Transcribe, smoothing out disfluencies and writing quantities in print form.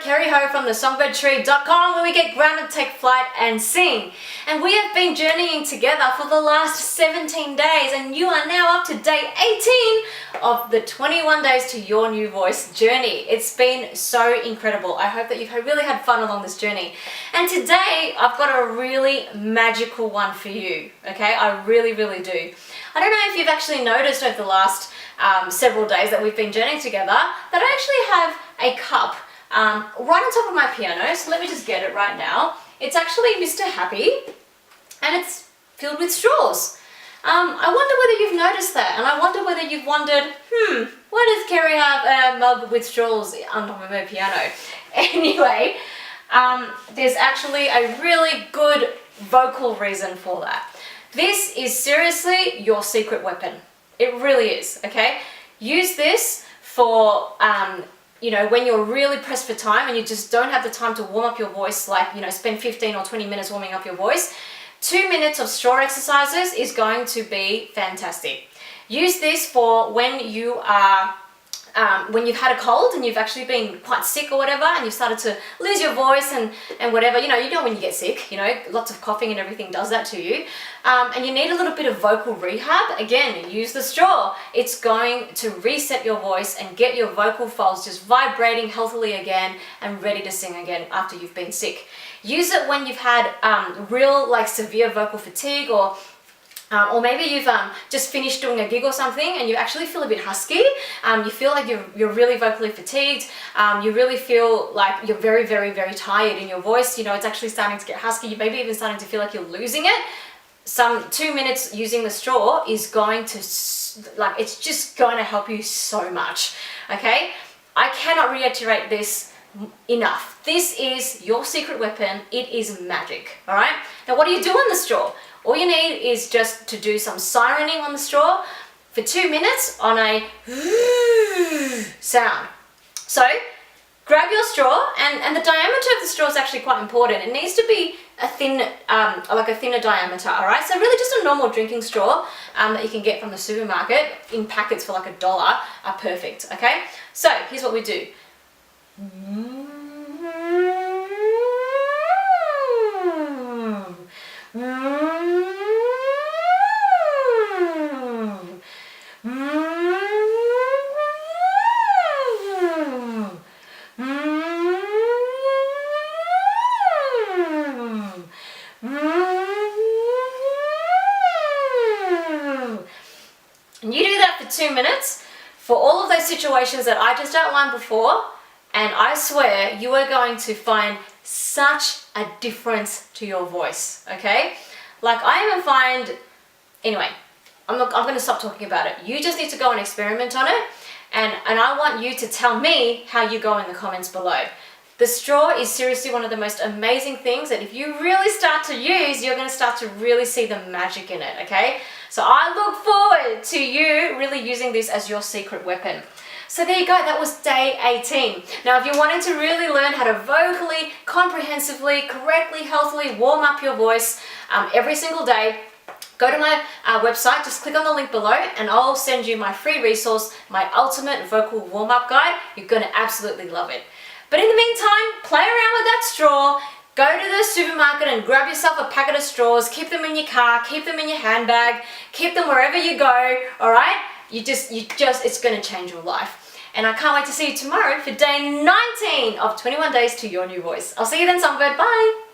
Kerri Ho from the Songbird where we get grounded, take flight and sing. And we have been journeying together for the last 17 days and you are now up to day 18 of the 21 days to your new voice journey. It's been so incredible. I hope that you've really had fun along this journey. And today I've got a really magical one for you, okay? I really do. I don't know if you've actually noticed over the last several days that we've been journeying together that I actually have a cup right on top of my piano. So let me just get it right now. It's actually Mr. Happy and it's filled with straws. I wonder whether you've noticed that, and I wonder whether you've wondered, why does Kerri have a mug with straws on top of her piano? Anyway, there's actually a really good vocal reason for that. This is seriously your secret weapon. It really is, okay? Use this for, when you're really pressed for time and you just don't have the time to warm up your voice, like, spend 15 or 20 minutes warming up your voice. 2 minutes of straw exercises is going to be fantastic. Use this for when you are when you've had a cold and you've actually been quite sick or whatever and you've started to lose your voice and whatever, you know when you get sick, lots of coughing and everything does that to you, and you need a little bit of vocal rehab. Again, use the straw. It's going to reset your voice and get your vocal folds just vibrating healthily again and ready to sing again after you've been sick. Use it when you've had real severe vocal fatigue, or maybe you've just finished doing a gig or something and you actually feel a bit husky. You feel like you're really vocally fatigued. You really feel like you're very tired in your voice. It's actually starting to get husky. You maybe even starting to feel like you're losing it. Some 2 minutes using the straw is going to, it's just going to help you so much, okay? I cannot reiterate this enough. This is your secret weapon. It is magic, all right? Now, what do you do on the straw? All you need is just to do some sirening on the straw for 2 minutes on a sound. So grab your straw, and the diameter of the straw is actually quite important. It needs to be a thin, a thinner diameter, all right? So really just a normal drinking straw that you can get from the supermarket in packets for $1 are perfect, okay? So here's what we do. And you do that for 2 minutes for all of those situations that I just outlined before, and I swear you are going to find such a difference to your voice, okay? I even find, anyway, I'm going to stop talking about it. You just need to go and experiment on it, and I want you to tell me how you go in the comments below. The straw is seriously one of the most amazing things that if you really start to use, you're going to start to really see the magic in it, okay? So I look forward to you really using this as your secret weapon. So there you go, that was day 18. Now if you wanted to really learn how to vocally, comprehensively, correctly, healthily warm up your voice every single day, go to my website, just click on the link below and I'll send you my free resource, my ultimate vocal warm-up guide. You're going to absolutely love it. But in the meantime, play around with that straw. Go to the supermarket and grab yourself a packet of straws, keep them in your car, keep them in your handbag, keep them wherever you go, all right? It's going to change your life. And I can't wait to see you tomorrow for day 19 of 21 days to your new voice. I'll see you then, Songbird. Bye.